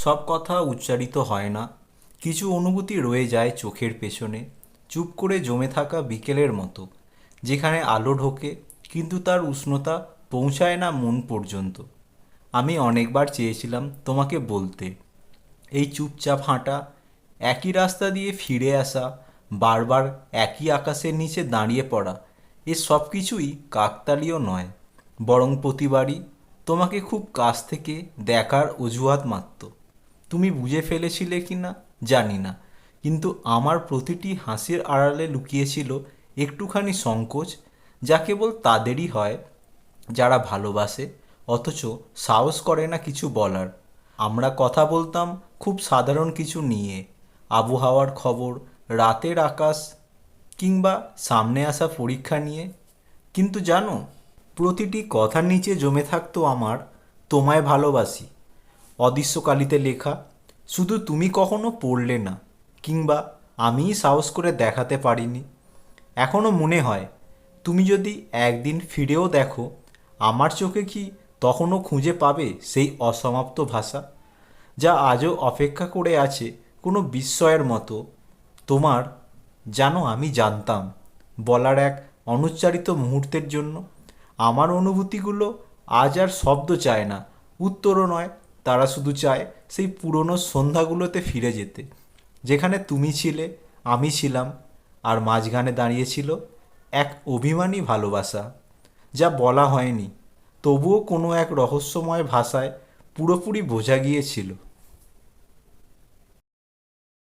সব কথা উচ্চারিত হয় না, কিছু অনুভূতি রয়ে যায় চোখের পেছনে, চুপ করে জমে থাকা বিকেলের মতো, যেখানে আলো ঢোকে কিন্তু তার উষ্ণতা পৌঁছায় না মন পর্যন্ত। আমি অনেকবার চেয়েছিলাম তোমাকে বলতে, এই চুপচাপ হাঁটা, একই রাস্তা দিয়ে ফিরে আসা, বারবার একই আকাশের নিচে দাঁড়িয়ে পড়া, এ সব কিছুই কাকতালীয় নয়, বরং প্রতিবারই তোমাকে খুব কাছ থেকে দেখার অজুহাত মাত্র। তুমি বুঝে ফেলেছিলে কি না জানি না, কিন্তু আমার প্রতিটি হাসির আড়ালে লুকিয়েছিল একটুখানি সংকোচ, যা কেবল তাদেরই হয় যারা ভালোবাসে অথচ সাহস করে না কিছু বলার। আমরা কথা বলতাম খুব সাধারণ কিছু নিয়ে, আবহাওয়ার খবর, রাতের আকাশ, কিংবা সামনে আসা পরীক্ষা নিয়ে। কিন্তু জানো, প্রতিটি কথার নিচে জমে থাকতো আমার তোমায় ভালোবাসি, অদৃশ্য কালিতে লেখা। শুধু তুমি কখনো পড়লে না, কিংবা আমিই সাহস করে দেখাতে পারিনি। এখনও মনে হয়, তুমি যদি একদিন ফিরেও দেখো, আমার চোখে কি তখনও খুঁজে পাবে সেই অসমাপ্ত ভাষা, যা আজও অপেক্ষা করে আছে কোনো বিস্ময়ের মতো তোমার, জানো আমি জানতাম, বলার এক অনুচ্চারিত মুহূর্তের জন্য। আমার অনুভূতিগুলো আজ আর শব্দ চায় না, উত্তরও নয়, তারা শুধু চায় সেই পুরনো সন্ধ্যাগুলোতে ফিরে যেতে, যেখানে তুমি ছিলে, আমি ছিলাম, আর মাঝখানে দাঁড়িয়েছিল এক অভিমানী ভালোবাসা, যা বলা হয়নি, তবুও কোনো এক রহস্যময় ভাষায় পুরোপুরি বোঝা গিয়েছিল।